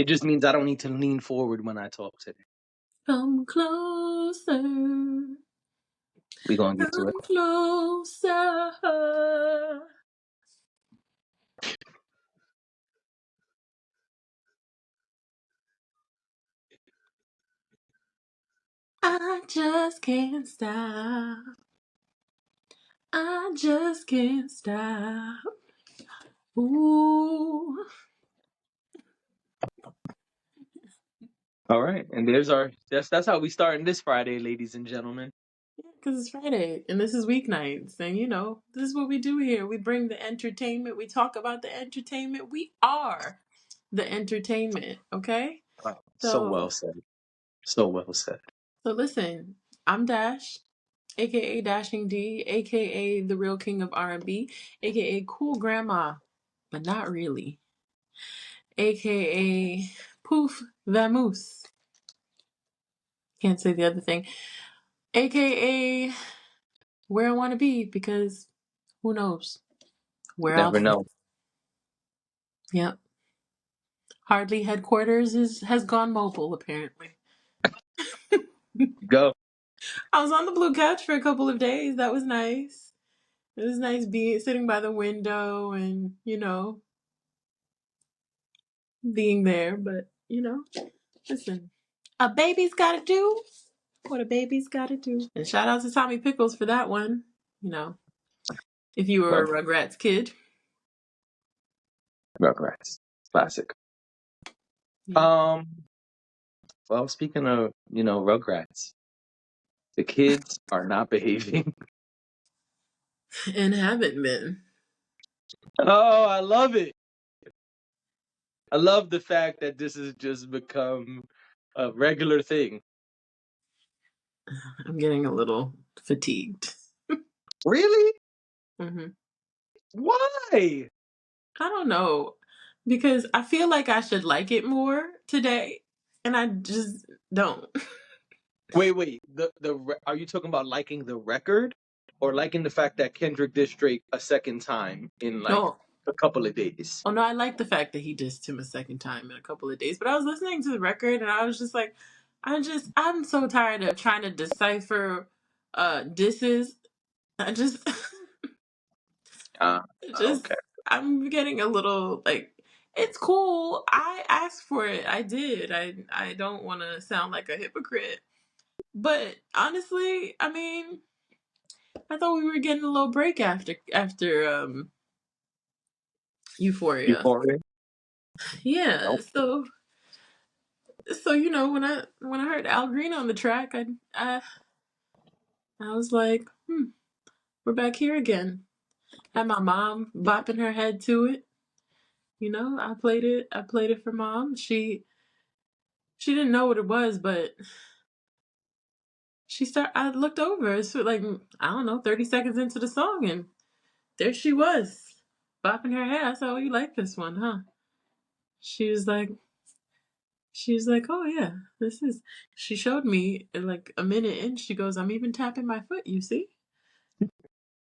It just means I don't need to lean forward when I talk today. Come closer. We're going to get to it. Come closer. I just can't stop. I just can't stop. Ooh. All right. And that's how we starting this Friday, ladies and gentlemen. Because it's Friday and this is Weeknights. And this is what we do here. We bring the entertainment. We talk about the entertainment. We are the entertainment. Okay? Wow. So So well said. So well said. so listen, I'm Dash, aka Dashing D, aka the real king of R&B, aka cool grandma, but not really. AKA Poof Vamoose. Can't say the other thing. AKA where I want to be because who knows where I'll Never be. know. Yep. Hardly headquarters has gone mobile apparently. Go. I was on the blue couch for a couple of days. That was nice. It was nice being sitting by the window and being there. But listen, a baby's got to do what a baby's got to do. And shout out to Tommy Pickles for that one. If you were a Rug, Rugrats kid. Rugrats. Classic. Yeah. Well, speaking of, Rugrats, the kids are not behaving. And haven't been. Oh, I love it. I love the fact that this has just become a regular thing. I'm getting a little fatigued. Really? hmm Why? I don't know. Because I feel like I should like it more today. And I just don't. Wait. Are you talking about liking the record or liking the fact that Kendrick dissed Drake a second time in like No. a couple of days? Oh no, I like the fact that he dissed him a second time in a couple of days. But I was listening to the record and I was just like, I'm so tired of trying to decipher disses. I just Ah, just okay. I'm getting a little like it's cool. I asked for it. I did. I don't want to sound like a hypocrite. But honestly, I mean, I thought we were getting a little break after Euphoria. Euphoria? Yeah, Nope. so when I heard Al Green on the track, I was like, we're back here again. Had my mom bopping her head to it. I played it. I played it for mom. She didn't know what it was, but I looked over. It's like I don't know, 30 seconds into the song, and there she was, bopping her head. I said, "Oh, you like this one, huh?" She was like, "Oh yeah, this is." She showed me like a minute in. She goes, "I'm even tapping my foot. You see?"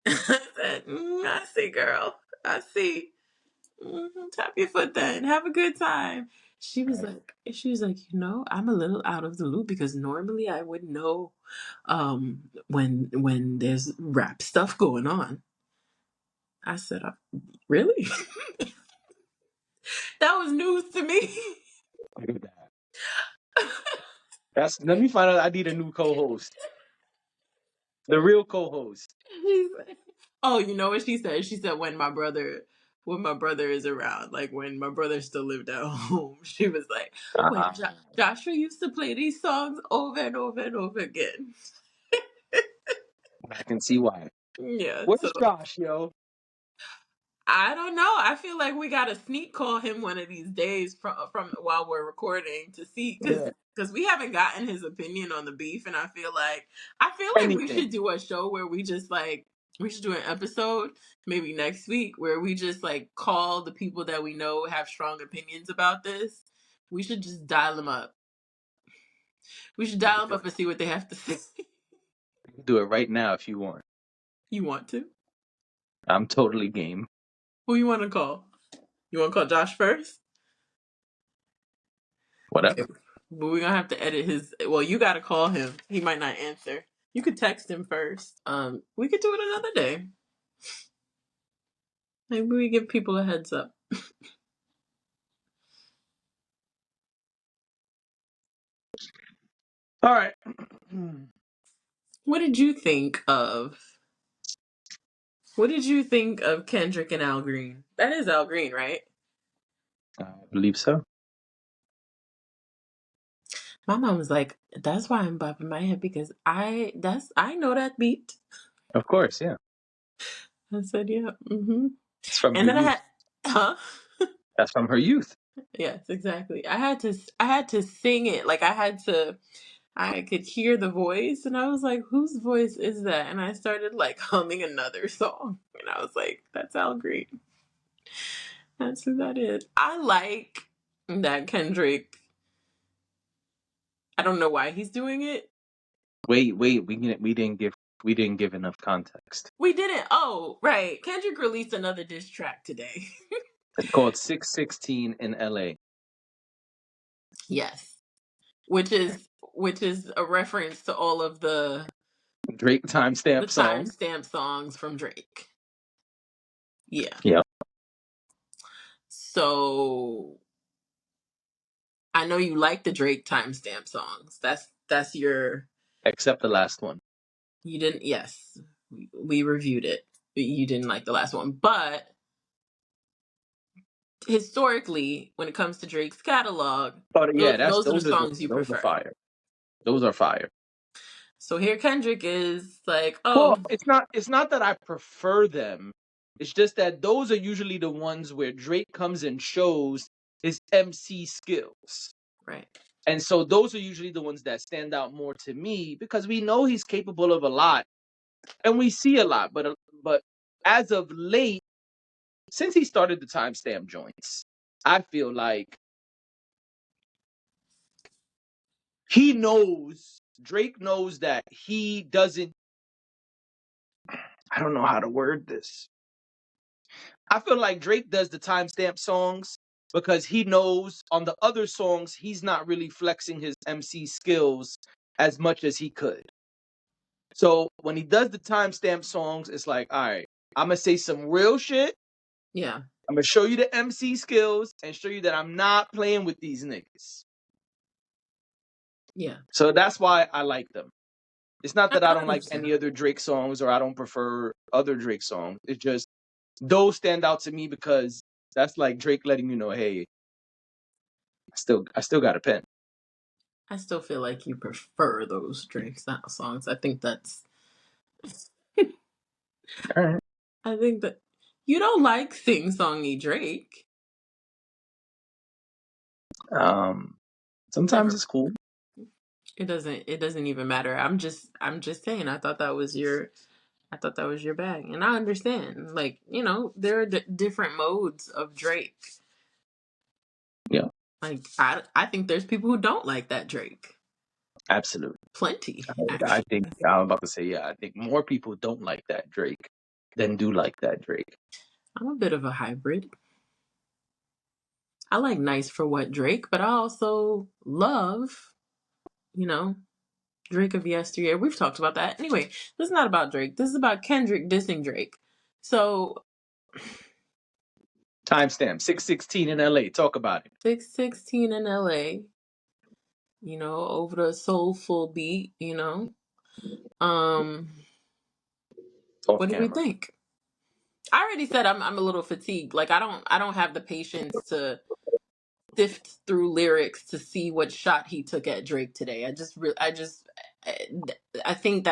I said, "I see, girl. I see. Tap your foot then. Have a good time." She was like, I'm a little out of the loop because normally I would know when there's rap stuff going on. I said, really? That was news to me. Look at that. Let me find out. I need a new co-host. The real co-host. Oh, you know what she said? She said when my brother is around, like when my brother still lived at home, she was like, when Uh-huh. Joshua used to play these songs over and over and over again. I can see why. Yeah, so Where's Josh, yo? I don't know. I feel like we gotta sneak call him one of these days from while we're recording to see Yeah. because we haven't gotten his opinion on the beef, and I feel like we Anything. should do a show where we should do an episode maybe next week where we just like call the people that we know have strong opinions about this. We should just dial them up. We should We dial can them do up and see what they have to say. We can do it right now if you want. You want to? I'm totally game. Who you want to call? You want to call Josh first? Whatever. Okay, but we're gonna have to edit his. Well, you gotta call him. He might not answer. You could text him first. We could do it another day. Maybe we give people a heads up. All right. What did you think of? What did you think of Kendrick and Al Green? That is Al Green, right? I believe so. My mom was like, "That's why I'm bopping my head because I know that beat." Of course, yeah. I said, "Yeah, mm-hmm." It's from her And then I youth. had, huh? That's from her youth. Yes, exactly. I had to sing it. Like I could hear the voice and I was like, whose voice is that? And I started like humming another song. And I was like, that's Al Green. That's who that is. I like that Kendrick. I don't know why he's doing it. Wait. We didn't give enough context. We didn't. Oh, right. Kendrick released another diss track today. It's called 616 in LA. Yes. Which is a reference to all of Drake the timestamp song. timestamp songs from Drake. Yeah. Yeah. So I know you like the Drake timestamp songs. That's your Except the last one. you didn't yes. We reviewed it. You didn't like the last one. But historically, when it comes to Drake's catalog, But yeah, those are the songs you those are prefer. fire. Those are fire. So here Kendrick is like, Well, oh, it's not that I prefer them. It's just that those are usually the ones where Drake comes and shows his MC skills. right. And so those are usually the ones that stand out more to me because we know he's capable of a lot and we see a lot. But as of late, since he started the timestamp joints, I feel like Drake knows that he doesn't. I don't know how to word this. I feel like Drake does the timestamp songs because he knows on the other songs he's not really flexing his MC skills as much as he could. So when he does the timestamp songs, it's like, all right, I'm gonna say some real shit. Yeah. I'm gonna show you the MC skills and show you that I'm not playing with these niggas. Yeah. So that's why I like them. It's not I that I don't like understand. any other Drake songs or I don't prefer other Drake songs. It's just those stand out to me because that's like Drake letting you know, hey, I still got a pen. I still feel like you prefer those Drake style songs. All right. I think that you don't like sing songy Drake. Um, sometimes Never. it's cool. It doesn't even matter. I'm just saying I thought that was your bag. And I understand. Like, there are different modes of Drake. Yeah, Like I think there's people who don't like that Drake. absolutely. Plenty, I actually. think I'm about to say, yeah, I think more people don't like that Drake than do like that Drake. I'm a bit of a hybrid. I like Nice for What Drake, but I also love, you know, Drake of yesteryear. We've talked about that. Anyway, this is not about Drake. This is about Kendrick dissing Drake. So Timestamp 616 in LA. Talk about it. 616 in LA, over the soulful beat, Um, Off what did we camera. think? I already said I'm a little fatigued. Like I don't have the patience to sift through lyrics to see what shot he took at Drake today. I think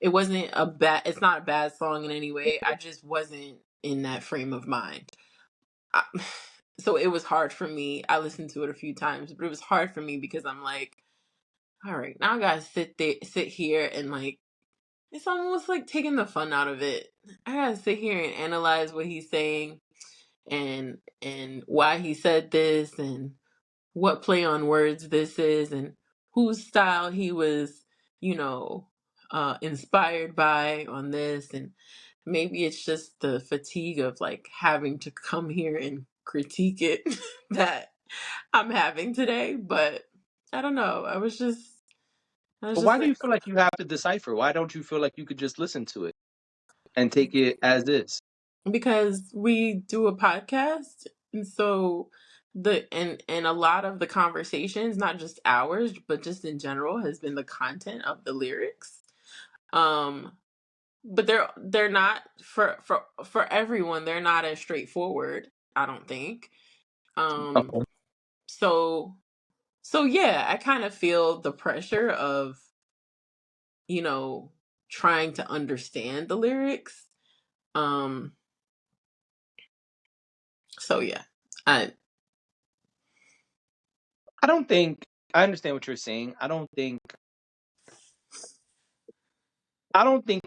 it wasn't a bad it's not a bad song in any way. I just wasn't in that frame of mind. I, so it was hard for me. I listened to it a few times, but it was hard for me because I'm like, all right, now I gotta sit here and like it's almost like taking the fun out of it. I gotta sit here and analyze what he's saying and why he said this and what play on words this is and whose style he was, inspired by on this. And maybe it's just the fatigue of like having to come here and critique it that I'm having today, but I don't know. I was But just why do like, you feel like you have to decipher? Why don't you feel like you could just listen to it and take it as is? because we do a podcast, and so and a lot of the conversations, not just ours, but just in general, has been the content of the lyrics. Um, but they're not for everyone. They're not as straightforward. I don't think. Um, Okay. so so yeah, I kind of feel the pressure of you know trying to understand the lyrics. Um, so yeah, I I don't think I understand what you're saying. I don't think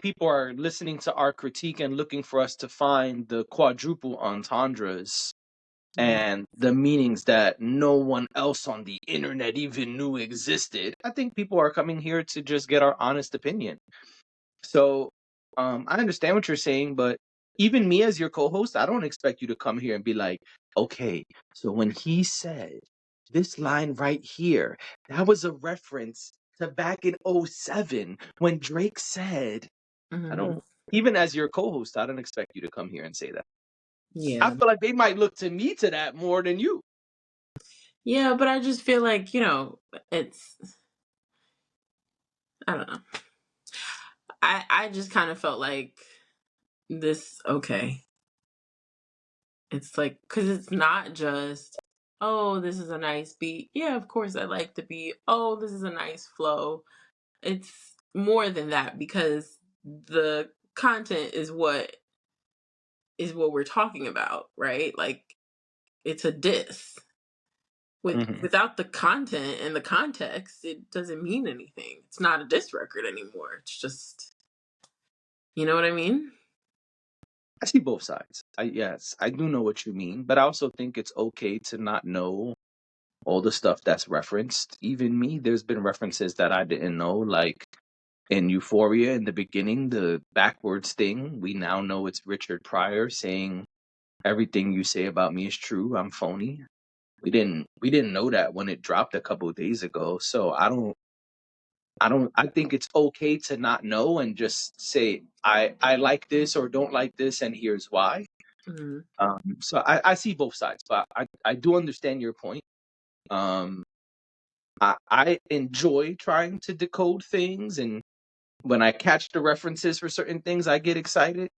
people are listening to our critique and looking for us to find the quadruple entendres Mhm. and the meanings that no one else on the internet even knew existed. I think people are coming here to just get our honest opinion. So I understand what you're saying, but even me as your co-host, I don't expect you to come here and be like, okay, so when he said this line right here, that was a reference to back in '07 when Drake said, I Mhm. don't, even as your co-host, I don't expect you to come here and say that. I Yeah. feel like they might look to me to that more than you. Yeah, but I just feel like, it's I don't know. I just kind of felt like this okay. It's like cuz it's not just oh, this is a nice beat. Yeah, of course I like the beat. Oh, this is a nice flow. It's more than that because the content is what we're talking about, right? Like it's a diss. Hmm. Without the content and the context, it doesn't mean anything. It's not a diss record anymore. It's just, you know what I mean? I see both sides. Yes, I do know what you mean, but I also think it's okay to not know all the stuff that's referenced. Even me, there's been references that I didn't know, like in Euphoria in the beginning, the backwards thing. We now know it's Richard Pryor saying everything you say about me is true. I'm phony. We didn't know that when it dropped a couple of days ago. So I think it's okay to not know and just say I like this or don't like this and here's why. Mm-hmm. So I see both sides, but I do understand your point. Um, I enjoy trying to decode things, and when I catch the references for certain things, I get excited.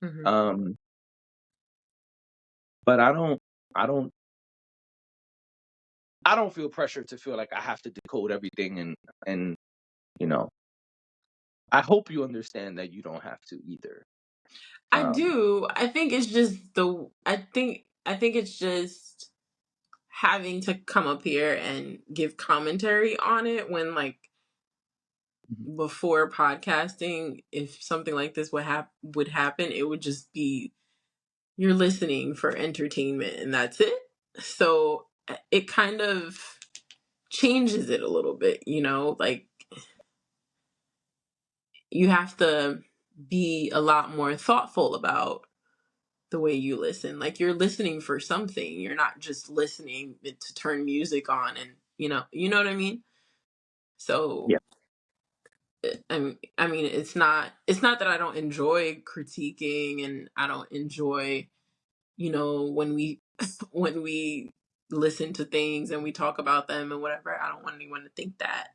Mm-hmm. Um, but I don't, I don't feel pressure to feel like I have to decode everything, and you know, I hope you understand that you don't have to either. I Um, do. I think it's just having to come up here and give commentary on it when like before podcasting, if something like this would happen, it would just be you're listening for entertainment and that's it. So it kind of changes it a little bit, like you have to be a lot more thoughtful about the way you listen. Like you're listening for something. You're not just listening to turn music on and you know what I mean? So yeah, I mean it's not that I don't enjoy critiquing and I don't enjoy, when we when we listen to things and we talk about them and whatever. I don't want anyone to think that.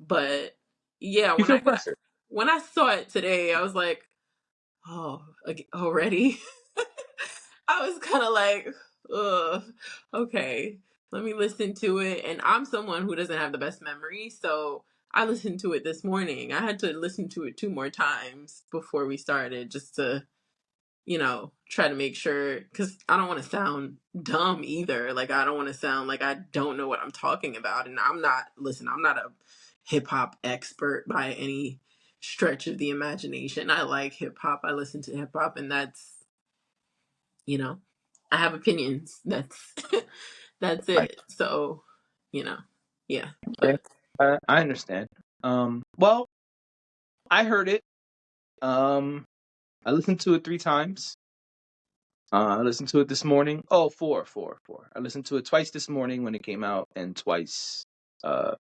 But yeah, you feel pressure. when I saw it today, I was like, "Oh, already?" I was kind of like, "Ugh, okay. Let me listen to it." And I'm someone who doesn't have the best memory, so I listened to it this morning. I had to listen to it two more times before we started just to try to make sure because I don't want to sound dumb either. Like, I don't want to sound like I don't know what I'm talking about. And I'm not a hip hop expert by any stretch of the imagination. I like hip hop, I listen to hip hop, and you know, I have opinions. That's Right. it. So, you know, yeah, Okay. but I understand. Well, I heard it. I listened to it 3 times. I listened to it this morning. Oh, four. I listened to it twice this morning when it came out, and twice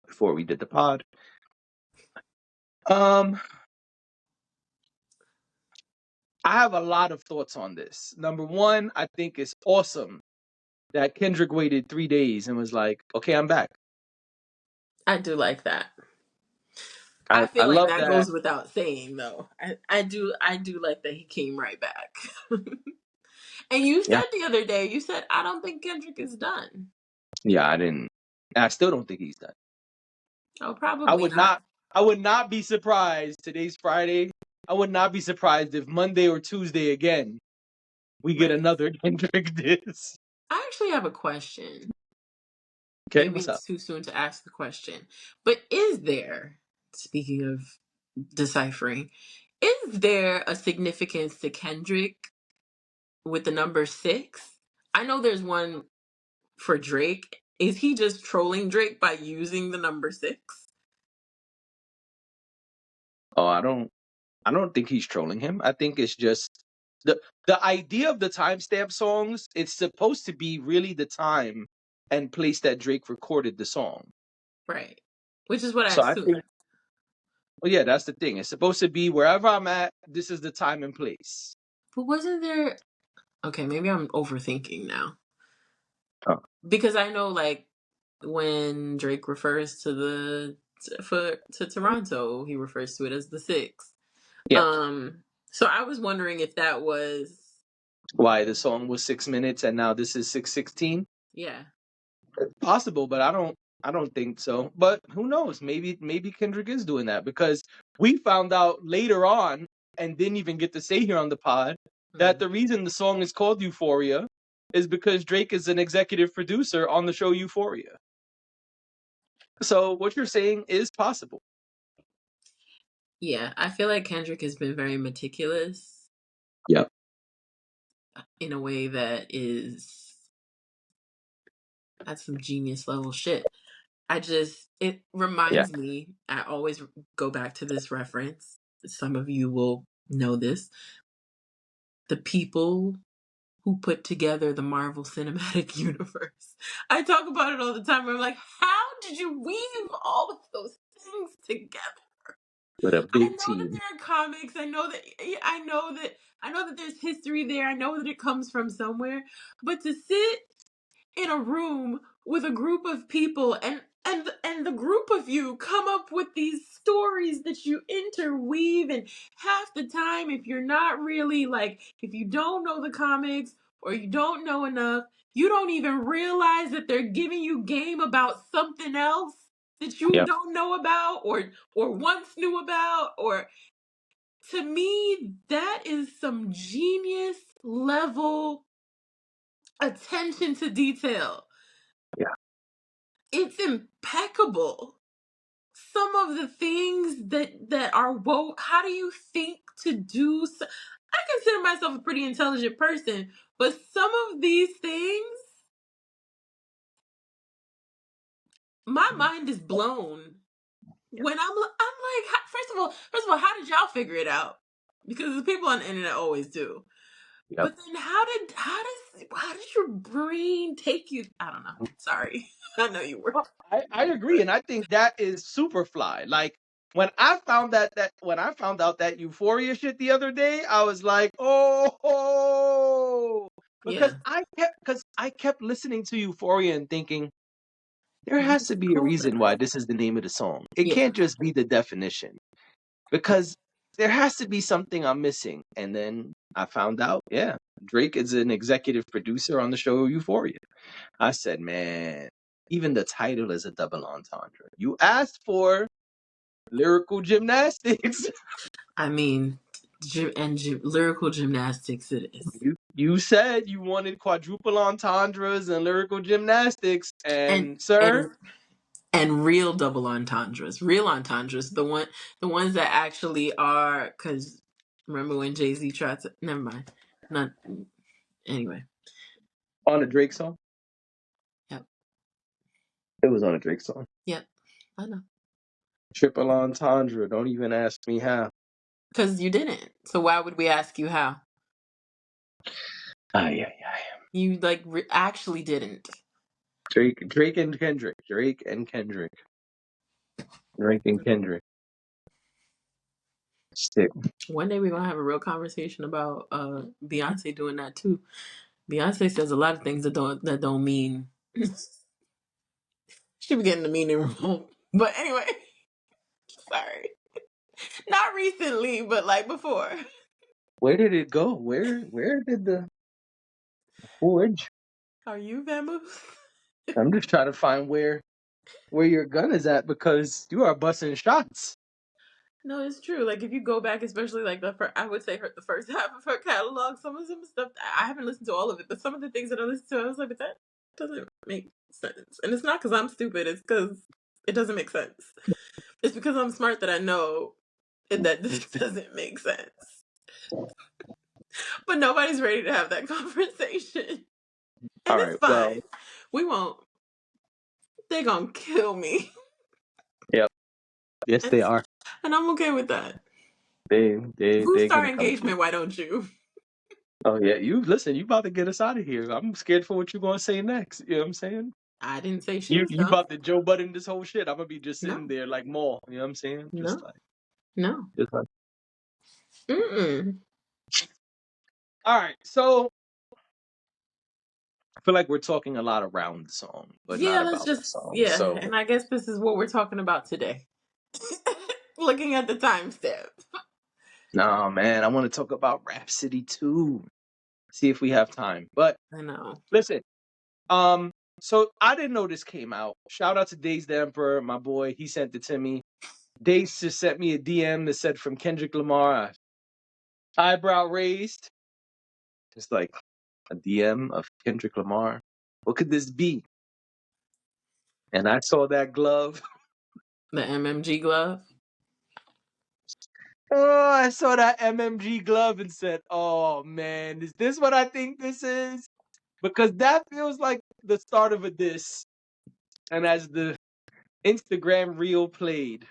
before we did the pod. Um, I have a lot of thoughts on this. Number one, I think it's awesome that Kendrick waited 3 days and was like, "Okay, I'm back." I do like that. I I I feel like love that that. goes without saying, though. I do like that he came right back. And you Yeah, said the other day, you said, I don't think Kendrick is done. yeah. I didn't. I still don't think he's done. Oh, I probably would not. not. I would not be surprised. Today's Friday. I would not be surprised if Monday or Tuesday again we get Right. another Kendrick diss. I actually have a question. Okay, Maybe what's up? it's too soon to ask the question. But is there, speaking of deciphering, is there a significance to Kendrick with the number 6? I know there's one for Drake. Is he just trolling Drake by using the number 6? Oh, I don't think he's trolling him. I think it's just the the idea of the timestamp songs. It's supposed to be really the time and place that Drake recorded the song. Right. Which is what I So I assumed. think, well, yeah, that's the thing. It's supposed to be wherever I'm at. This is the time and place. But wasn't there. Okay, maybe I'm overthinking now. Oh, Because I know, like, when Drake refers to to Toronto, he refers to it as the 6. yeah. So I was wondering if that was. Why the song was 6 minutes and now this is 6:16? Yeah. Possible, but I don't think so. But who knows? Maybe Kendrick is doing that because we found out later on and didn't even get to say here on the pod that Mm. the reason the song is called Euphoria is because Drake is an executive producer on the show Euphoria. So what you're saying is possible. Yeah, I feel like Kendrick has been very meticulous Yep. in a way that is that's some genius level shit. It Yeah. reminds me, I always go back to this reference. Some of you will know this. The people who put together the Marvel Cinematic Universe. I talk about it all the time. I'm like, how did you weave all of those things together? With a I big know that team. there are comics. I know that there's history there. I know that it comes from somewhere. But to sit in a room with a group of people and the group of you come up with these stories that you interweave, and half the time, if you're not really, like, if you don't know the comics or you don't know enough, you don't even realize that they're giving you game about something else that you Yep. don't know about or once knew about. Or to me, that is some genius level attention to detail. Yeah. It's impeccable. Some of the things that are woke. How do you think to do? I consider myself a pretty intelligent person, but some of these things, my mind is blown. When I'm like, first of all, how did y'all figure it out? Because the people on the internet always do. Yep. But then how does your brain take you? I don't know. Sorry, I know you were. I agree, and I think that is super fly. Like when I found out that Euphoria shit the other day, I was like, oh, Yeah, because I kept listening to Euphoria and thinking there has what's to be a cool? reason why this is the name of the song. It Yeah. can't just be the definition because there has to be something I'm missing. And then I found out, yeah, Drake is an executive producer on the show Euphoria. I said, man, even the title is a double entendre. You asked for lyrical gymnastics. I mean, lyrical gymnastics it is, You said you wanted quadruple entendres and lyrical gymnastics, and and sir, and and real double real entendres, the ones that actually are. Because remember when Jay-Z tried to? Never mind. Not anyway. on a Drake song, Yep, it was on a Drake song. yep. I know Triple entendre. Don't even ask me how. because you didn't. So why would we ask you how? Ay, ay, ay. You like actually didn't. Drake and Kendrick. Drake and Kendrick. Drake and Kendrick. Stick. One day we're gonna have a real conversation about Beyonce doing that too. Beyonce says a lot of things that don't mean she be getting the meaning wrong. But anyway, sorry. Not recently, but like before. Where did it go? Where did the forge? Are you vamoose? I'm just trying to find where your gun is at because you are busting shots. No, it's true. Like if you go back, especially like I would say the first half of her catalog, some of some stuff I haven't listened to all of it, but some of the things that I listened to, I was like, but that doesn't make sense. And it's not because I'm stupid; it's because it doesn't make sense. It's because I'm smart that I know that this doesn't make sense. But nobody's ready to have that conversation, and All it's right. Well, fine. We won't. They're gonna kill me, yep. Yes, and they are. I'm okay with that. They're Boost our gonna come through. engagement, why don't you? Oh yeah, you listen. You about to get us out of here. I'm scared for what you're gonna say next. You know what I'm saying? I didn't say You shit, you so about to Joe Budden this whole shit. I'm gonna be just sitting no, there like Maul. You know what I'm saying? no, no. Just like. Mm-mm. All right. So I feel like we're talking a lot around the song, but Yeah, not let's about the just song. yeah, So and I guess this is what we're talking about today. Looking at the timestamp. no, man, I want to talk about Rhapsody too. See if we have time. But I know. listen, um, so I didn't know this came out. Shout out to Days the Emperor, my boy. He sent it to me. Days just sent me a DM that said from Kendrick Lamar, eyebrow raised. Just like a DM of Kendrick Lamar. What could this be? And I saw that glove. The MMG glove. Oh, I saw that MMG glove and said, "Oh man, is this what I think this is?" Because that feels like the start of a diss. And as the Instagram reel played,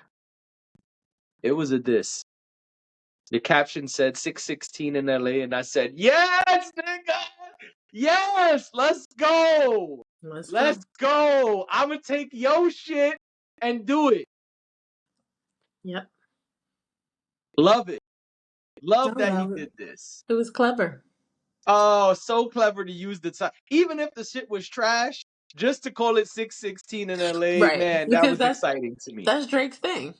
it was a diss. The caption said 616 in LA, and I said, "Yes, nigga! Yes, let's go! Let's go. Let's go! I'ma take your shit and do it." Yep. Love it. Love Oh that he yeah. did this. It was clever. Oh, so clever to use the time. Even if the shit was trash, just to call it 616 in LA, Right. man, that Because was exciting to me. that's Drake's thing.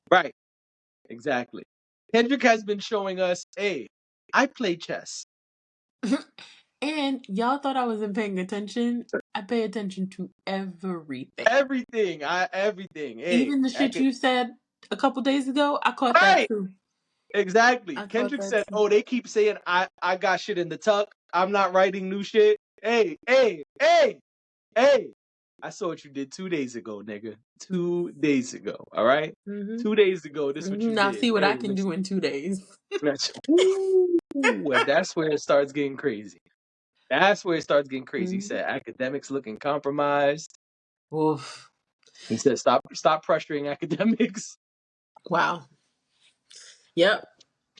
Right. Exactly. Kendrick has been showing us, hey, I play chess. And y'all thought I wasn't paying attention. I pay attention to everything. Everything. Hey, Even the I shit could, you said a couple days ago, I caught that right. too. Exactly. I caught Kendrick that said, too. oh, they keep saying I got shit in the tuck. I'm not writing new shit. Hey, hey, hey, hey. I saw what you did 2 days ago, nigga. 2 days ago. All right? Mm-hmm. 2 days ago, this is what you Now did. see what Hey, I can do listen. in 2 days. Ooh, and that's where it starts getting crazy. That's where it starts getting crazy. He Mm-hmm. said academics looking compromised. Oof. He said stop pressuring academics. Wow. Yep.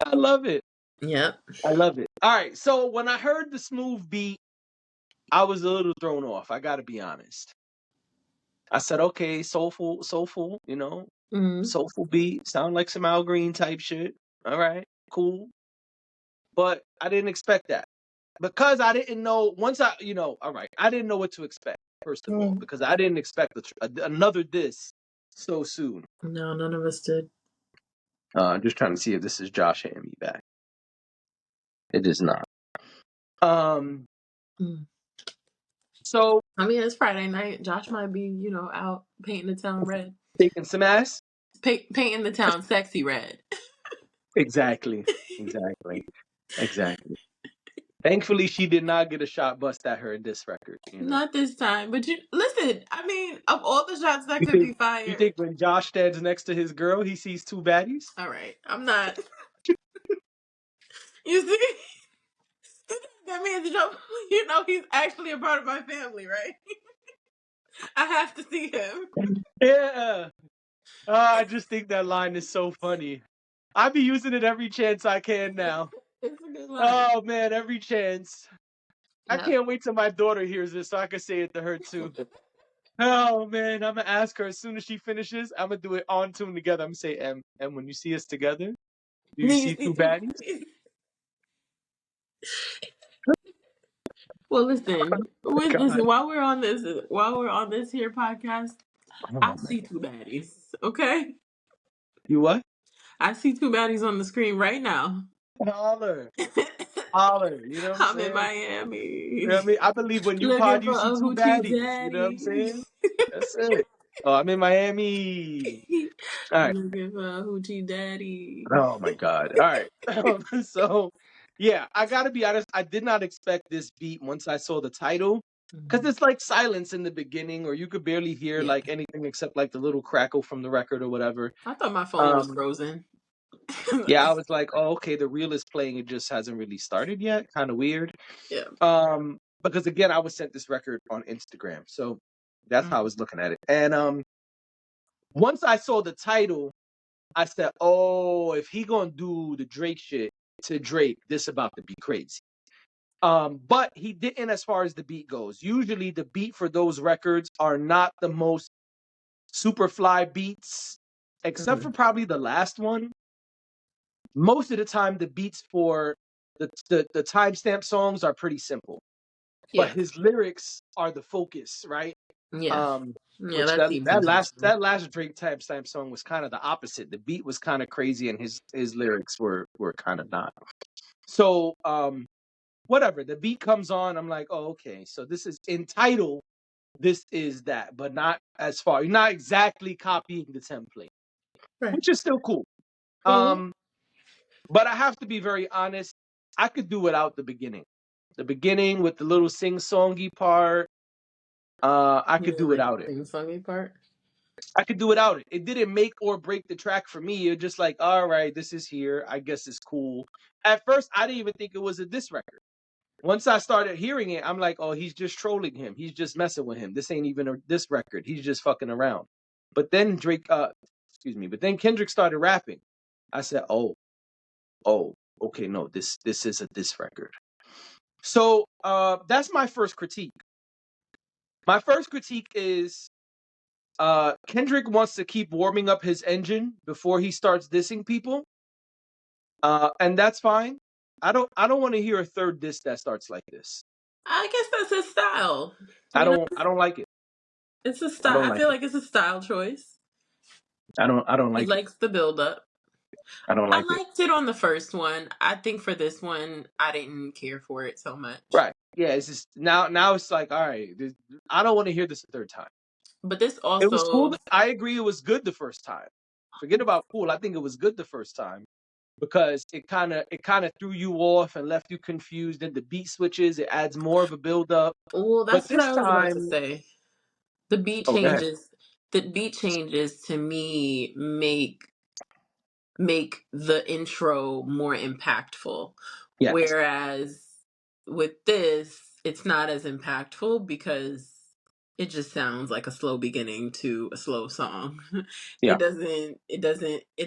I love it. Yep. I love it. All right. So when I heard the smooth beat, I was a little thrown off. I gotta be honest. I said, okay, soulful, Mm-hmm. soulful beat. Sound like some Al Green type shit. All right, cool. But I didn't expect that. Because I didn't know all right, I didn't know what to expect, first of all, Mm. because I didn't expect another diss so soon. No, none of us did. I'm just trying to see if this is Josh hitting me back. It is not. Um, Mm. so I mean, it's Friday night. Josh might be, out painting the town red. taking some ass. Painting the town sexy red. Exactly, exactly, exactly. Thankfully, she did not get a shot bust at her in this record. Not this time. But you listen, I mean, of all the shots that You could think be you fired. think when Josh stands next to his girl, he sees two baddies? All right. I'm not. You see? That means he's actually a part of my family, right? I have to see him. Yeah. I just think that line is so funny. I be using it every chance I can now. It's a good line. Oh man, every chance. I Yep. can't wait till my daughter hears this so I can say it to her too. Oh man, I'm gonna ask her as soon as she finishes. I'm gonna do it on tune together. I'm gonna say, "M, when you see us together, do you see two baddies?" Well, listen, God, while we're on this here podcast, I oh man, see two baddies. Okay, you what? I see two baddies on the screen right now. Holler, holler. You know what I'm I'm in saying? You know Miami, what I mean? I believe when you looking pod, for you see a two hoochie baddies. You know what I'm daddy. saying? That's it. Oh, I'm in Miami. All right. Looking for a hoochie daddy. Oh my God. All right. So, yeah, I gotta be honest. I did not expect this beat once I saw the title, because Mhm. it's like silence in the beginning, or you could barely hear Yeah, like anything except like the little crackle from the record or whatever. I thought my phone was Um, frozen. yeah, I was like, oh, okay, the reel is playing. It just hasn't really started yet. Kind of weird. Yeah. Because again, I was sent this record on Instagram, so that's how I Mhm. was looking at it. And once I saw the title, I said, "Oh, if he gonna do the Drake shit to Drake, this about to be crazy." But he didn't as far as the beat goes. Usually, the beat for those records are not the most super fly beats, except for Mhm. probably the last one. Most of the time, the beats for the timestamp songs are pretty simple, but Yeah. his lyrics are the focus, right? Yeah. Um, Yeah, which that that seems that last intentional. that last Drake timestamp song was kind of the opposite. The beat was kind of crazy, and his lyrics were kind of not. So whatever. The beat comes on, I'm like, oh, okay. So this is in title, this is that, but not as far. You're not exactly copying the template, Right. which is still cool. Mhm. Um, but I have to be very honest. I could do without the beginning. The beginning with the little sing-songy part. I You could didn't do like the without it. sing songy part? I could do without it. It didn't make or break the track for me. It's just like, all right, this is here. I guess it's cool. At first, I didn't even think it was a diss record. Once I started hearing it, I'm like, oh, he's just trolling him. He's just messing with him. This ain't even a diss record. He's just fucking around. But then excuse me. But then Kendrick started rapping. I said, oh, okay, no, this is a diss record. So that's my first critique. My first critique is Kendrick wants to keep warming up his engine before he starts dissing people, and that's fine. I don't want to hear a third diss that starts like this. I guess that's his style. I You know, don't I don't like it. it's a I style. don't I like feel it. like it's a style choice. I don't He like it. likes the build up. I don't I like it. liked it on the first one. I think for this one, I didn't care for it so much. Right? Yeah. It's just now it's like, all right. I don't want to hear this a third time. But this It was cool. also, I agree. It was good the first time. Forget about cool. I think it was good the first time because it kind of threw you off and left you confused. And the beat switches. It adds more of a build up. well, But that's what this I was about to time, say. The beat oh, go ahead. changes. The beat changes to me make the intro more impactful. Yes. Whereas with this, it's not as impactful because it just sounds like a slow beginning to a slow song. Yeah. It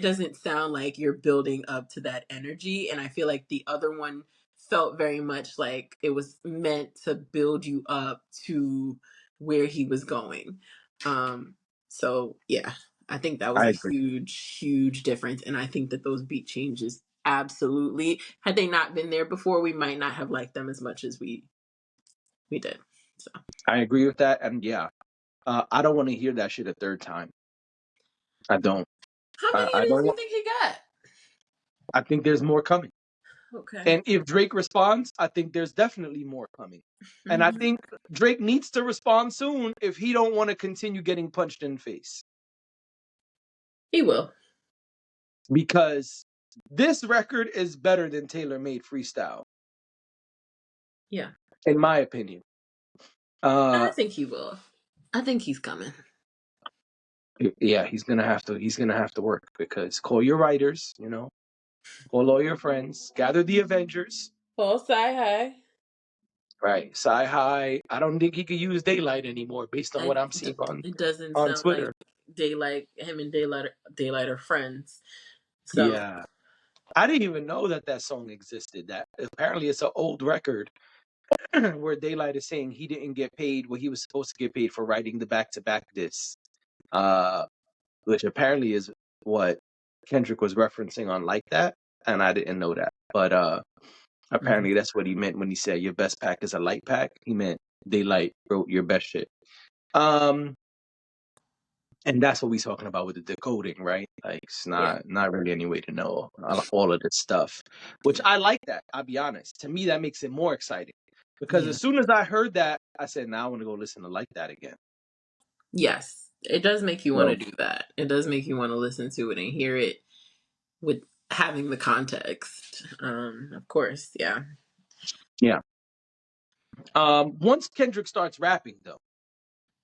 doesn't sound like you're building up to that energy. And I feel like the other one felt very much like it was meant to build you up to where he was going. Um so yeah, I think that was I a agree. huge, huge difference. And I think that those beat changes absolutely, had they not been there before, we might not have liked them as much as we did. So I agree with that. And yeah, I don't want to hear that shit a third time. I don't. how many I of these don't do you want. think he got? I think there's more coming. Okay. And if Drake responds, I think there's definitely more coming. And I Hmm. think Drake needs to respond soon if he don't want to continue getting punched in the face. He will. Because this record is better than Taylor Made Freestyle, Yeah. in my opinion. I Uh, think he will. I think he's coming. yeah, he's gonna have to work because call your writers, call all your friends, gather the Avengers. Paul Sci Right. Sci High. I don't think he could use daylight anymore based on High. what I'm seeing on It doesn't on sound like Twitter. Daylight are friends. So Yeah. I didn't even know that song existed. That apparently it's an old record. where Daylight is saying he didn't get paid what he was supposed to get paid for writing the back-to-back diss, uh, which apparently is what Kendrick was referencing on Like That, and I didn't know that. But Mhm. apparently that's what he meant when he said your best pack is a light pack. He meant Daylight wrote your best shit. Um, and that's what we're talking about with the decoding, right? Like it's Yeah. not really any way to know all of this stuff, which I like that. I'll be honest. To me, that makes it more exciting because Yeah. as soon as I heard that, I said, "Now I want to go listen to Like That again." Yes. It does make you want to So do that. It does make you want to listen to it and hear it with having the context. Of course, yeah. yeah. Once Kendrick starts rapping, though,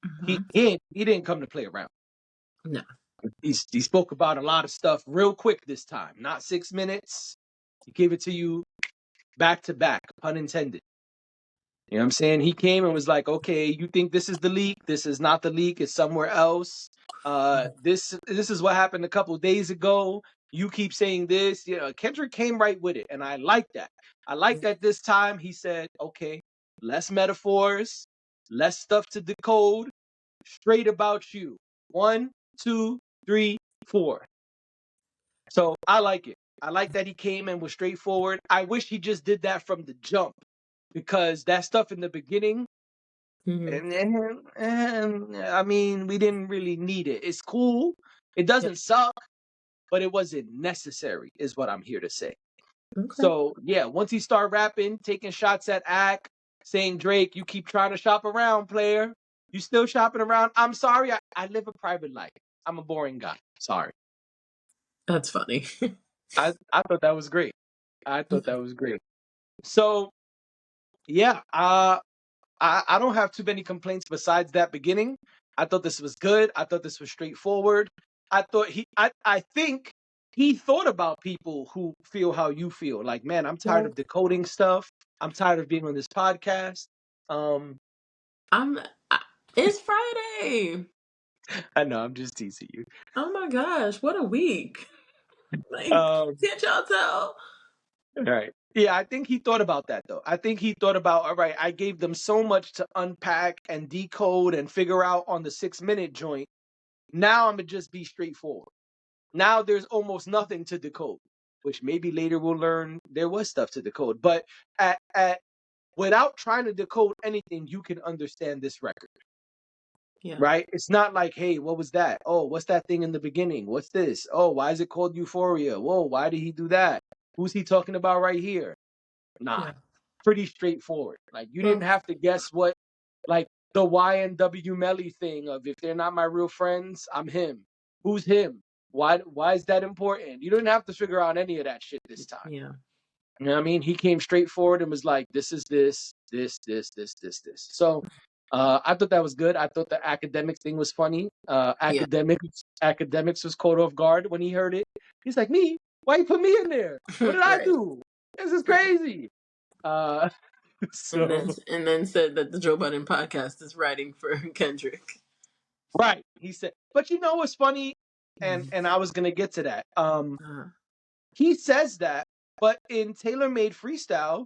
Hmm. he didn't come to play around. No. He spoke about a lot of stuff real quick this time, not 6 minutes. He gave it to you back to back, pun intended. You know what I'm saying? He came and was like, okay, you think this is the leak? This is not the leak. It's somewhere else. This is what happened a couple of days ago. You keep saying this. You know, Kendrick came right with it, and I like that. I like that this time he said, okay, less metaphors, less stuff to decode, straight about you. One, two, three, four. So I like it. I like that he came and was straightforward. I wish he just did that from the jump because that stuff in the beginning, Hmm. and I mean, we didn't really need it. It's cool. It Yeah. doesn't suck, but it wasn't necessary, is what I'm here to say. Okay. So yeah, once he started rapping, taking shots at Ack, saying Drake, you keep trying to shop around, player. You still shopping around. I'm sorry, I live a private life. I'm a boring guy. Sorry. That's funny. I thought that was great. I thought that was great. So yeah, I don't have too many complaints besides that beginning. I thought this was good. I thought this was straightforward. I think he thought about people who feel how you feel. Like, man, I'm tired Well, of decoding stuff. I'm tired of being on this podcast. Um, I'm. I, it's Friday. I know I'm just teasing you. Oh my gosh, what a week! Like, Um, can't y'all tell? right. Yeah, I think he thought about that though. I think he thought about, all right, I gave them so much to unpack and decode and figure out on the 6 minute joint. Now I'm gonna just be straightforward. Now there's almost nothing to decode, which maybe later we'll learn there was stuff to decode. But at without trying to decode anything, you can understand this record, Yeah. right? It's not like, hey, what was that? Oh, what's that thing in the beginning? What's this? Oh, why is it called Euphoria? Whoa, why did he do that? Who's he talking about right here? Nah, Yeah. pretty straightforward. Like you didn't Well. have to guess what, like the YNW Melly thing of if they're not my real friends, I'm him. Who's him? Why is that important? You didn't have to figure out any of that shit this time. Yeah. You know what I mean? He came straight forward and was like, this is this. So I thought that was good. I thought the academic thing was funny. Yeah. Academics was caught off guard when he heard it. He's like, me? Why you put me in there? What did I Right. do? This is Right. crazy. Uh, so And then said that the Joe Budden podcast is writing for Kendrick. right, he said. But you know what's funny? Mhm. And I was gonna get to that. Uh, He says that, but in Tailor Made Freestyle,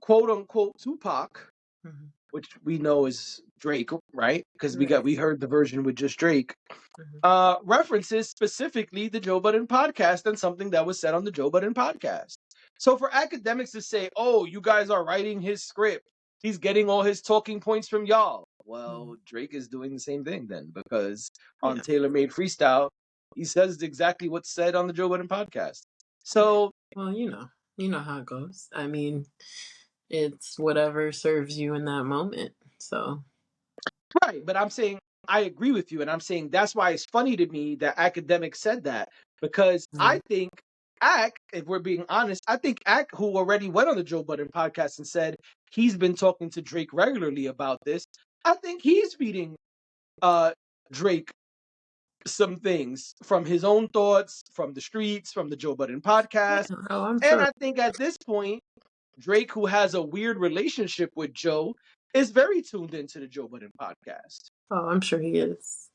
quote unquote Tupac, mhm. which we know is Drake, right? Because Right. we heard the version with just Drake. Mhm. References specifically the Joe Budden podcast and something that was said on the Joe Budden podcast. So for academics to say, "Oh, you guys are writing his script. He's getting all his talking points from y'all." Mhm. Well, Drake is doing the same thing then because on Yeah. Tailor Made Freestyle, he says exactly what's said on the Joe Budden podcast. So Well, you know how it goes. I mean, it's whatever serves you in that moment. So, right, but I'm saying I agree with you, and I'm saying that's why it's funny to me that academics said that because mhm. I think Ack, if we're being honest, I think Ack, who already went on the Joe Budden podcast and said he's been talking to Drake regularly about this, I think he's feeding uh Drake some things from his own thoughts, from the streets, from the Joe Budden Yeah. podcast, Oh, I'm and sure. I think at this point, Drake, who has a weird relationship with Joe, is very tuned into the Joe Budden podcast. Oh, I'm sure he is.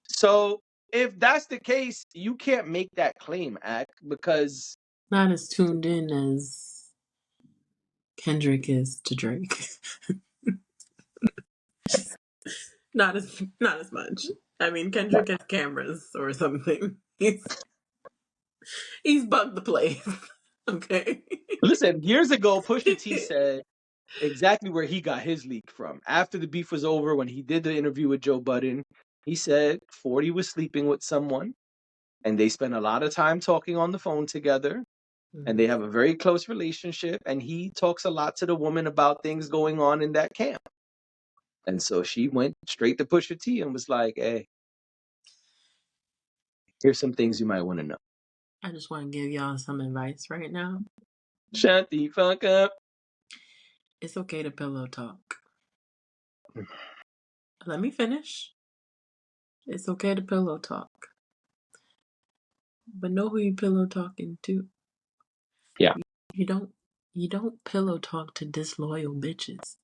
So if that's the case, you can't make that claim, Act, because Not as tuned in as Kendrick is to Drake. Not as much. I mean, Kendrick has cameras or something. He's bugged the place. Okay. Listen, years ago, Pusha T said exactly where he got his leak from. After the beef was over, when he did the interview with Joe Budden, he said 40 was sleeping with someone, and they spent a lot of time talking on the phone together, and they have a very close relationship, and he talks a lot to the woman about things going on in that camp. And so she went straight to Pusha T and was like, hey, here's some things you might want to know. I just want to give y'all some advice right now. Shut the fuck up. It's okay to pillow talk. Let me finish. It's okay to pillow talk. But know who you pillow talking to. Yeah. You don't pillow talk to disloyal bitches.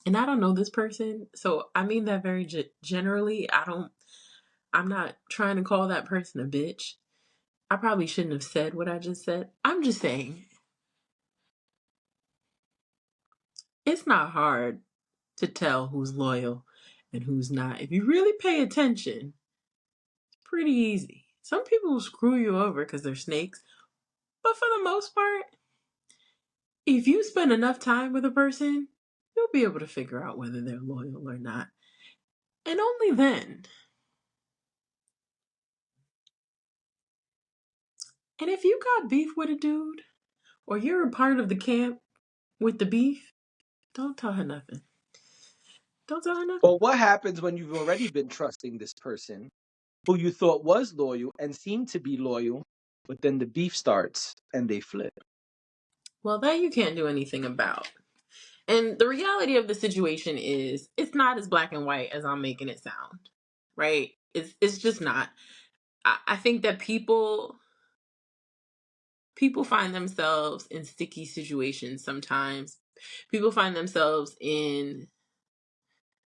And I don't know this person, so I mean that very generally. I'm not trying to call that person a bitch. I probably shouldn't have said what I just said. I'm just saying it's not hard to tell who's loyal and who's not. If you really pay attention, it's pretty easy. Some people will screw you over because they're snakes, but for the most part, if you spend enough time with a person, you'll be able to figure out whether they're loyal or not. And only then. And if you got beef with a dude, or you're a part of the camp with the beef, don't tell her nothing. Don't tell her nothing. But what happens when you've already been trusting this person who you thought was loyal and seemed to be loyal, but then the beef starts and they flip? Well, that you can't do anything about. And the reality of the situation is it's not as black and white as I'm making it sound. Right? It's just not. I think that people find themselves in sticky situations sometimes. People find themselves in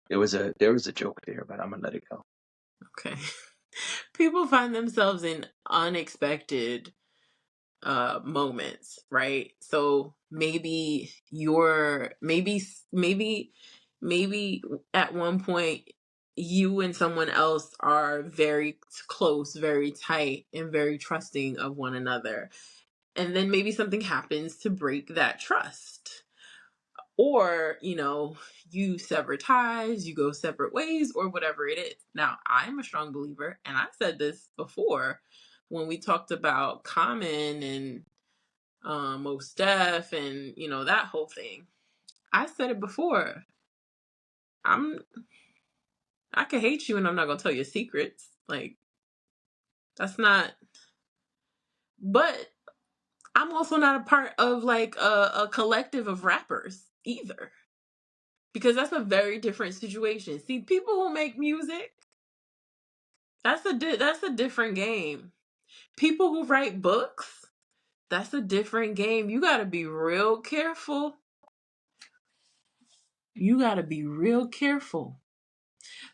There was a joke there, but I'm gonna let it go. okay. People find themselves in unexpected moments, right? So maybe at one point you and someone else are very close, very tight, and very trusting of one another. And then maybe something happens to break that trust. Or, you sever ties, you go separate ways, or whatever it is. Now, I'm a strong believer, and I said this before when we talked about Common and Mos Def and that whole thing. I said it before. I can hate you, and I'm not gonna tell your secrets. Like that's not. But I'm also not a part of like a collective of rappers either, because that's a very different situation. See, people who make music, that's a different game. People who write books, that's a different game. You got to be real careful. You got to be real careful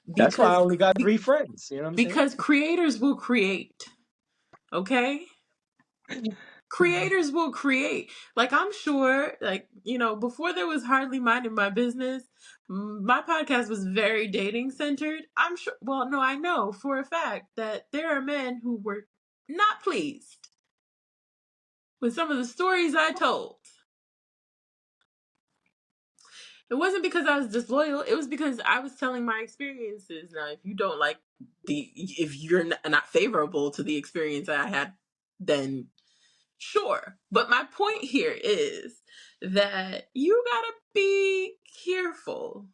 That's why I because only got 3 friends. You know what I'm saying? because creators will create. Okay? Creators will create. Like I'm sure, like, before there was hardly minding my business, my podcast was very dating centered. I'm sure, well, no, I know for a fact that there are men who were not pleased with some of the stories I told. It wasn't because I was disloyal. It was because I was telling my experiences. Now, if you don't like if you're not favorable to the experience I had, then sure. But my point here is that you gotta be careful.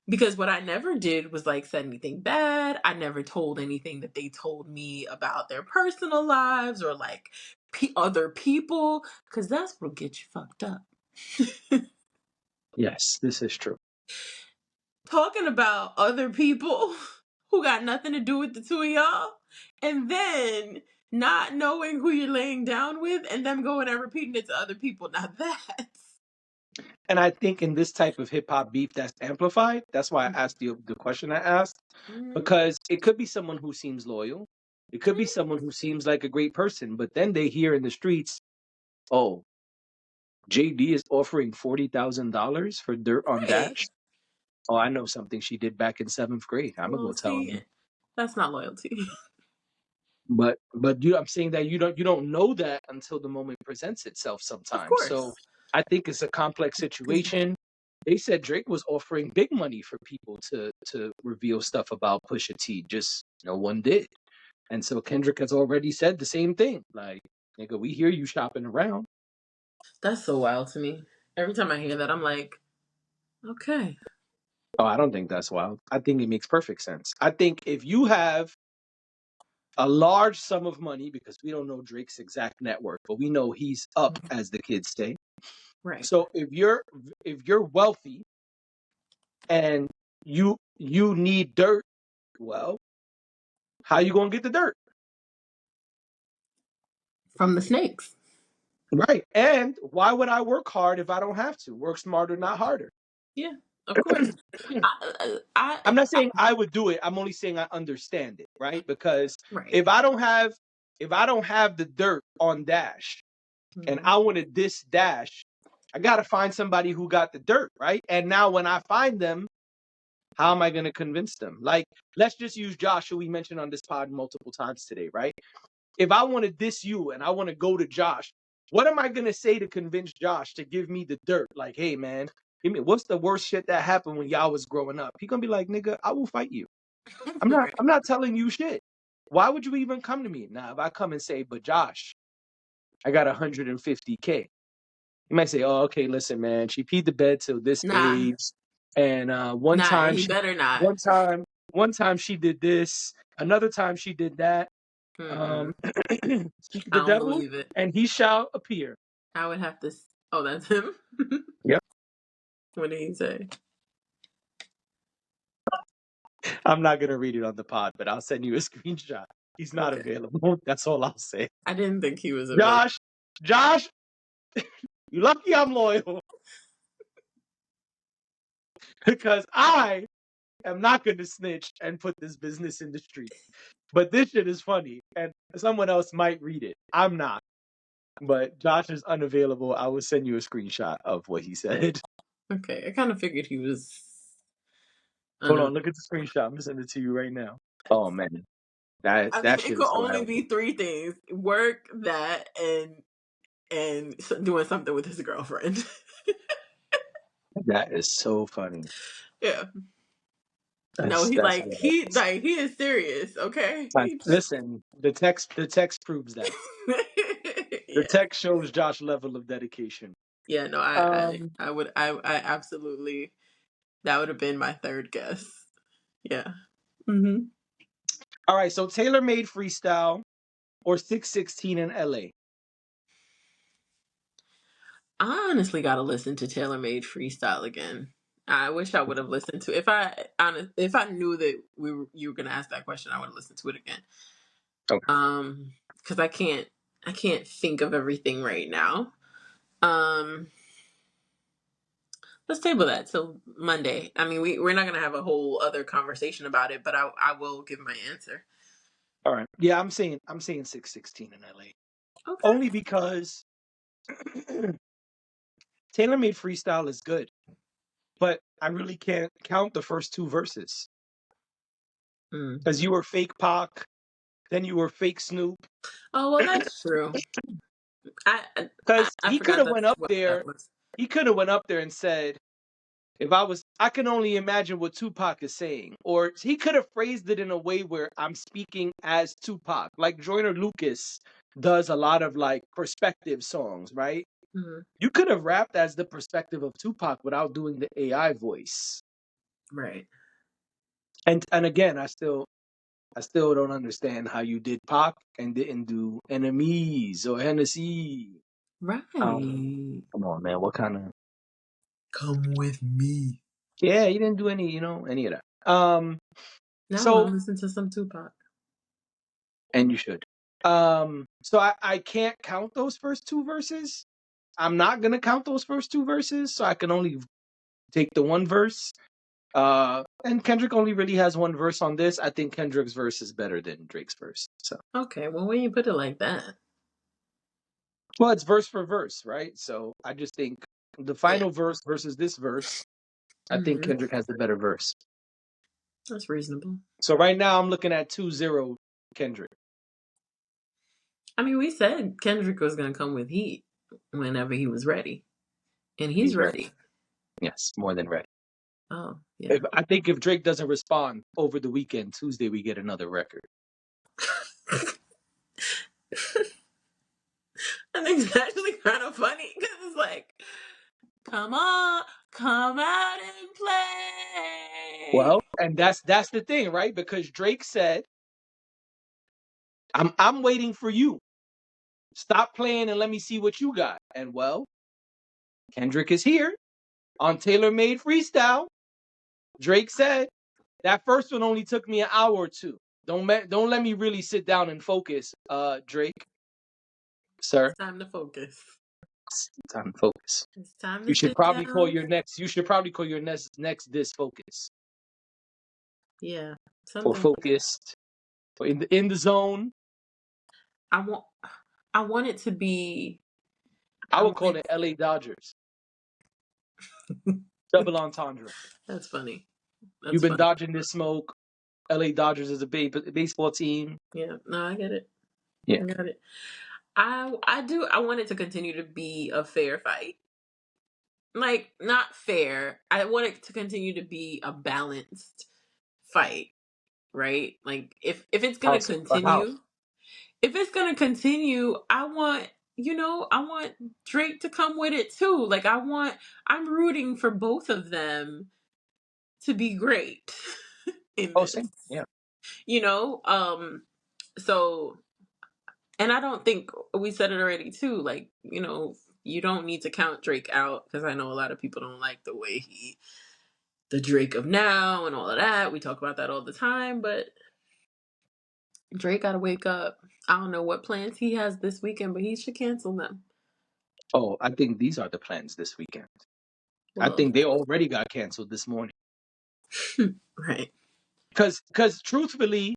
Because what I never did was like said anything bad. I never told anything that they told me about their personal lives or like other people. Because that's what'll get you fucked up. Yes, this is true. Talking about other people who got nothing to do with the two of y'all, and then not knowing who you're laying down with, and them going and repeating it to other people. Now that's And I think in this type of hip hop beef that's amplified, that's why I asked the question I asked, mm-hmm. because it could be someone who seems loyal. It could be someone who seems like a great person, but then they hear in the streets, oh, JD is offering $40,000 for dirt on Right. Dash. Oh, I know something she did back in 7th grade. I'm gonna Well, go tell see, him. that's not loyalty. But I'm saying that you don't know that until the moment presents itself Of sometimes. So course. I think it's a complex 'Cause- situation. They said Drake was offering big money for people to reveal stuff about Pusha T. Just no one did. And so Kendrick has already said the same thing. Like, nigga, we hear you shopping around. That's so wild to me. Every time I hear that, I'm like, okay. Oh, I don't think that's wild. I think it makes perfect sense. I think if you have a large sum of money, because we don't know Drake's exact net worth, but we know he's up, as the kids say. Right. So if you're wealthy and you need dirt, well, how you gonna get the dirt? From the snakes. Right. And why would I work hard if I don't have to? Work smarter, not harder. Yeah, of course. I'm not I saying I would do it. I'm only saying I understand it, right? Because right. if I don't have the dirt on Dash and Mhm. I want to diss Dash, I gotta find somebody who got the dirt, right? And now when I find them, how am I gonna convince them? Like, let's just use Josh, who we mentioned on this pod multiple times today, right? If I want to diss you and I want to go to Josh, what am I gonna say to convince Josh to give me the dirt? Like, hey man, give me what's the worst shit that happened when y'all was growing up? He gonna be like, nigga, I will fight you. I'm not Right. I'm not telling you shit. Why would you even come to me? Now, if I come and say, but Josh, I got 150K. You might say, oh, okay, listen, man, she peed the bed till this Nah, age. And one nah, and time he she better not. one time one time she did this, another time she did that. Mm-mm. Um speak to I the don't devil believe it. and he shall appear. I would have to. Oh, that's him. Yep. What did he say? I'm not gonna read it on the pod, but I'll send you a screenshot. He's not Okay. available. That's all I'll say. I didn't think he was available. Josh, Josh, you lucky I'm loyal because I am not gonna snitch and put this business in the street. But this shit is funny, and someone else might read it. I'm not. But Josh is unavailable. I will send you a screenshot of what he said. Okay, I kind of figured he was Hold on, unavailable. look at the screenshot. I'm gonna send it to you right now. Oh man, that I mean, that it shit could is only hilarious. be three things: work, that, and doing something with his girlfriend. That is so funny. Yeah. No, That's hilarious. he is serious. Okay. He Listen, the text proves that. The yeah. text shows Josh level of dedication. Yeah. No, Um, I would I absolutely that would have been my third guess. Yeah. Hmm. all right, so Taylor made freestyle or 616 in LA. I honestly got to listen to Taylor Made Freestyle again. I wish I would have listened to if I knew that you were gonna ask that question, I would have listened to it again. Okay. Because I can't think of everything right now. Um, let's table that till Monday. I mean, we're not gonna have a whole other conversation about it, but I will give my answer. All right. Yeah, I'm saying 616 in LA. Okay. Only because Taylor made freestyle is good, but I really can't count the first two verses Mm. because you were fake Pac, then you were fake Snoop. Oh well, that's true. Because I he could forgot have went that's up what that there, was. he could have went up there and said, I can only imagine what Tupac is saying. Or he could have phrased it in a way where I'm speaking as Tupac. Like Joyner Lucas does a lot of like perspective songs, right? Mhm. You could have rapped as the perspective of Tupac without doing the AI voice. Right. And again, I still don't understand how you did Pac and didn't do Enemies or Hennessy. Right. Come on, man. What kind of Come with me. Yeah, he didn't do any of that. Now I want So to listen to some Tupac. and you should. So I can't count those first two verses. I'm not gonna count those first two verses, so I can only take the one verse. And Kendrick only really has one verse on this. I think Kendrick's verse is better than Drake's verse. So Okay, well when you put it like that. Well, it's verse for verse, right? So I just think the Yeah. final verse versus this verse, I think Hmm. Kendrick has the better verse. That's reasonable. So right now I'm looking at 2-0 Kendrick. I mean, we said Kendrick was going to come with heat whenever he was ready, and he's He's ready. ready. Yes, more than ready. Oh, yeah. I think if Drake doesn't respond over the weekend, Tuesday we get another record. I think it's actually kind of funny because it's like, come on, come out and play. Well, and that's the thing, right? Because Drake said, I'm waiting for you. Stop playing and let me see what you got." And well, Kendrick is here on Tailor Made Freestyle. Drake said, "That first one only took me an hour or two. Don't let me really sit down and focus, Drake, sir. It's time to focus. It's time to focus. It's time to You should sit probably call down. your next. You should probably call your next diss focus Yeah, or something like that. focused or in the zone. I want, I want it to be. I I would want call it. it L.A. Dodgers. Double entendre. That's funny. You've That's been funny. dodging this smoke. L.A. Dodgers is a baseball team. Yeah, no, I get it. Yeah. I got it. I do. I want it to continue to be a fair fight. Like, not fair. I want it to continue to be a balanced fight, right? Like, if it's How gonna so? Or how? continue, if it's gonna continue, I want, I want Drake to come with it too. Like, I'm rooting for both of them to be great in Oh, this. same. Yeah. You know, so, and I don't think we said it already too. Like, you don't need to count Drake out because I know a lot of people don't like the way the Drake of now and all of that. We talk about that all the time, but Drake got to wake up. I don't know what plans he has this weekend, but he should cancel them. Oh, I think these are the plans this weekend. I Well, think they already got canceled this morning. right. Because truthfully,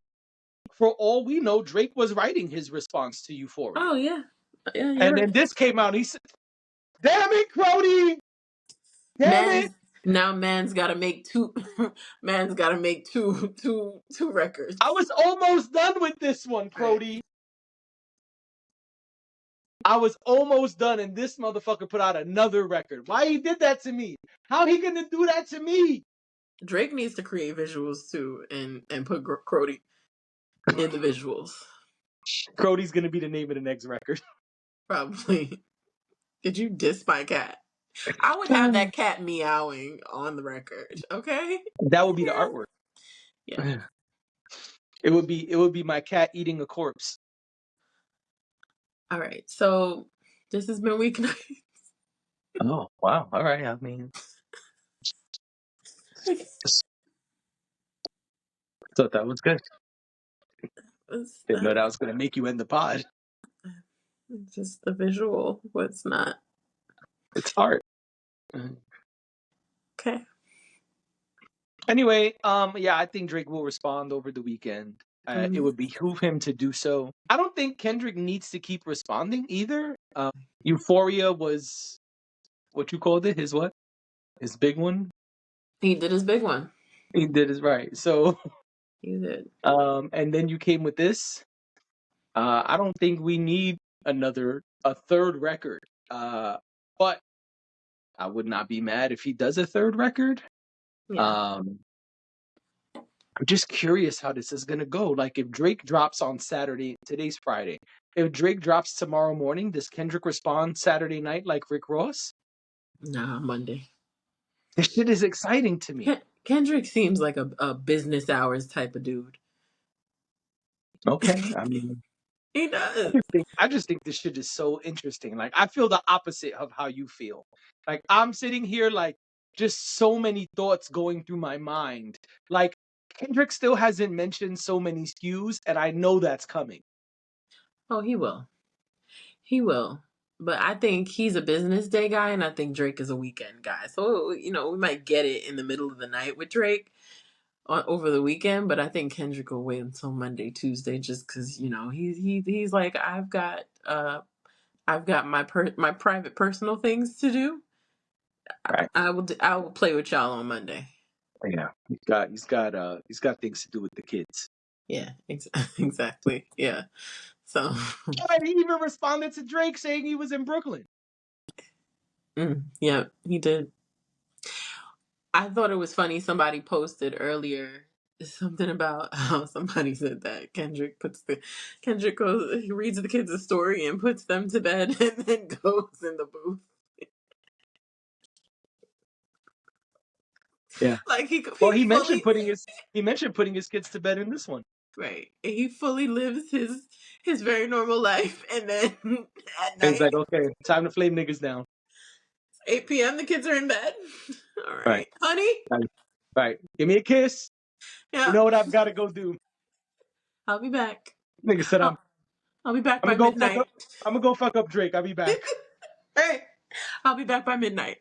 for all we know, Drake was writing his response to Euphoria. Oh, yeah. Yeah, you're And then right. this came out. He said, "Damn it, Crody! Damn it! Man's got to make two. Man's got to make two records. I was almost done with this one, Right. Crody. I was almost done, and this motherfucker put out another record. Why he did that to me? How he gonna do that to me?" Drake needs to create visuals too, and put Crody in the visuals. Crody's gonna be the name of the next record. Probably. Did you diss my cat? I would have that cat meowing on the record. Okay. That would be the artwork. Yeah. It would be my cat eating a corpse. All right. So this has been Weeknight. Oh wow! All right. I mean, just thought that was good. It's Didn't know not. that was gonna make you end the pod. It's just the visual was not It's hard. okay. Anyway, yeah, I think Drake will respond over the weekend. It would behoove him to do so. I don't think Kendrick needs to keep responding either. Euphoria was what you called it. His what? His big one. He did his big one. He did his right. So, He did. and then you came with this. I don't think we need a third record. But I would not be mad if he does a third record. Yeah. Um, I'm just curious how this is gonna go. Like if Drake drops on Saturday, today's Friday. If Drake drops tomorrow morning, does Kendrick respond Saturday night like Rick Ross? Nah, Monday. This shit is exciting to me. Kendrick seems like a business hours type of dude. Okay, I mean, He does. I just think this shit is so interesting. Like I feel the opposite of how you feel. Like I'm sitting here like just so many thoughts going through my mind. Like Kendrick still hasn't mentioned so many SKUs, and I know that's coming. Oh, he will. He will. But I think he's a business day guy, and I think Drake is a weekend guy. So, we might get it in the middle of the night with Drake over the weekend, but I think Kendrick will wait until Monday, Tuesday, just because, he's like, I've got my private personal things to do. Right. I will play with y'all on Monday. Yeah. He's got things to do with the kids. Yeah, exactly. Yeah. So, And he even responded to Drake saying he was in Brooklyn. yeah, he did. I thought it was funny. Somebody posted earlier something about how somebody said that Kendrick goes, he reads the kids a story and puts them to bed and then goes in the booth. Yeah. Like Well, he fully he mentioned putting his kids to bed in this one. right. He fully lives his very normal life, and then at And he's night, like, okay, time to flame niggas down. 8 p.m. the kids are in bed. All Right. right, honey. Right. Right. Give me a kiss. You Yeah, know what I've got to go do. I'll be back. Nigga said I'll be back I'm by gonna go fuck midnight. up. I'm gonna go fuck up Drake. I'll be back. Hey, I'll be back by midnight.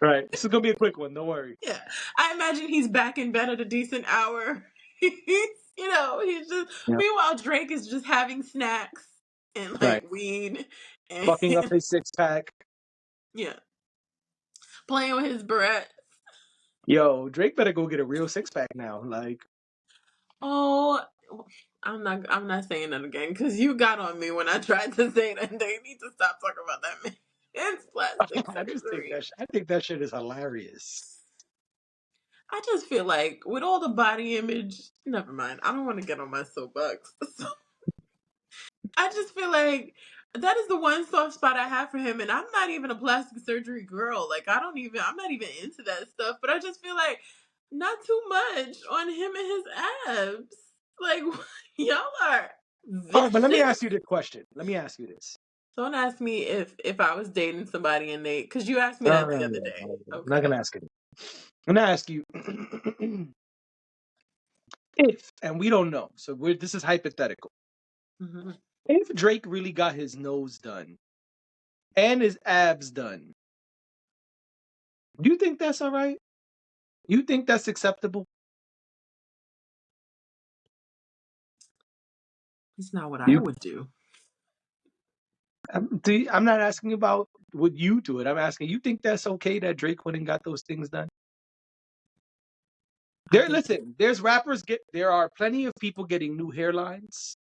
Right. This is gonna be a quick one. Don't worry. Yeah, I imagine he's back in bed at a decent hour. He's just. Yeah. Meanwhile, Drake is just having snacks and Right. like weed and Fucking up his 6-pack. yeah, playing with his barrette. Yo, Drake better go get a real 6-pack now. Like, Oh, I'm not saying that again because you got on me when I tried to say that. They need to stop talking about that man's plastic surgery. I think that shit is hilarious. I just feel like with all the body image, never mind. I don't want to get on my soapbox. So I just feel like that is the one soft spot I have for him, and I'm not even a plastic surgery girl. Like I'm not even into that stuff. But I just feel like not too much on him and his abs. Like y'all are All right, but let me vicious. ask you the question. Let me ask you this. Don't ask me if I was dating somebody and because you asked me No, that the no, other no, day. no. I'm not Okay. gonna ask it. I'm gonna ask you if, and we don't know. So this is hypothetical. Hmm. If Drake really got his nose done and his abs done, do you think that's all right? You think that's acceptable? It's not what I You, would do. I'm not asking about would you do it. I'm asking you think that's okay that Drake went and got those things done? I think Listen, there are plenty of people getting new hairlines.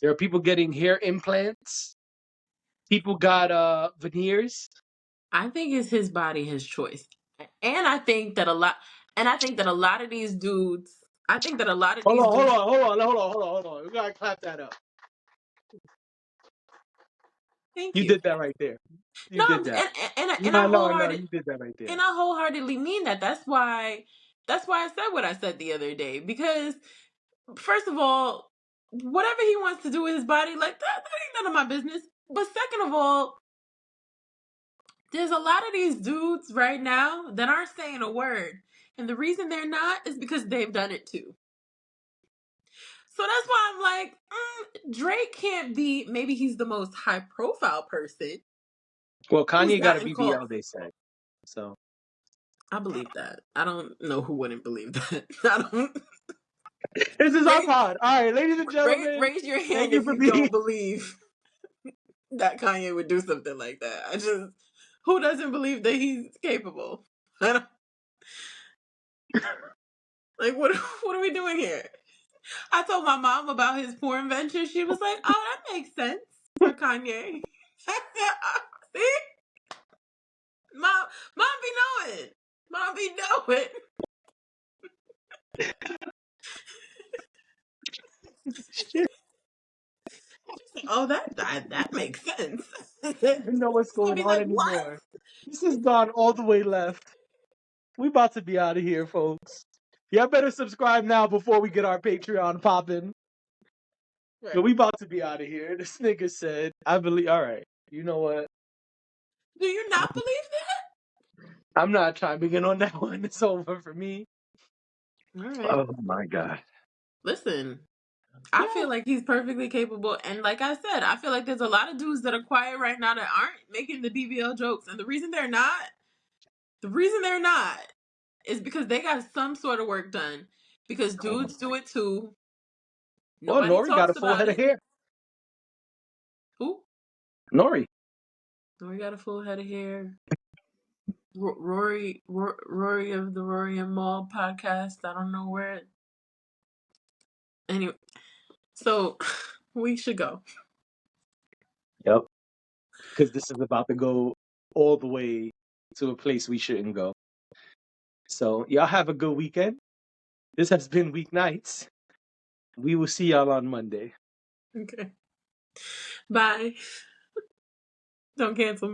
There are people getting hair implants. People got veneers. it's his body, his choice. And I think that a lot of these dudes, I think that a lot of Hold these on, hold dudes, on, hold on, hold on, hold on, hold on. We gotta clap that up. thank You you. did that right there. You No, did that. and I No, no, no. You did that right there. wholeheartedly mean that. That's why I said what I said the other day. Because first of all, whatever he wants to do with his body, like that ain't none of my business. But second of all, there's a lot of these dudes right now that aren't saying a word. And the reason they're not is because they've done it too. So that's why I'm like, Drake can't be, maybe he's the most high profile person Well, who's Kanye got a gotten caught. BBL, they said. So I believe that. I don't know who wouldn't believe that. I don't. this is our Raise, pod. All right, ladies and gentlemen, raise your thank hand you if for you being. don't believe that Kanye would do something like that. Who doesn't believe that he's capable? I don't, like, what are we doing here? I told my mom about his porn venture. She was like, "Oh, that makes sense for Kanye." See, mom be knowing. Mom be knowing. Shit, Oh, that makes sense. I don't know what's I'll going be on like, what? anymore. This has gone all the way left. We about to be out of here, folks. Y'all better subscribe now before we get our Patreon popping. Right. But we about to be out of here. This nigga said, I believe. All right, you know what? Do you not believe I'm not chiming in on that one. It's over for me. that? All right. Oh my god. Listen, I Yeah. feel like he's perfectly capable, and like I said, I feel like there's a lot of dudes that are quiet right now that aren't making the BBL jokes, and the reason they're not, is because they got some sort of work done. Because dudes do it too. Well, Nobody Nori got a talks full about head of it. hair. Who? Nori. We got a full head of hair. Rory of the Rory and Maul podcast. I don't know where. Anyway, so we should go. Yep. Because this is about to go all the way to a place we shouldn't go. So y'all have a good weekend. This has been Weeknights. We will see y'all on Monday. Okay. Bye. Don't cancel me.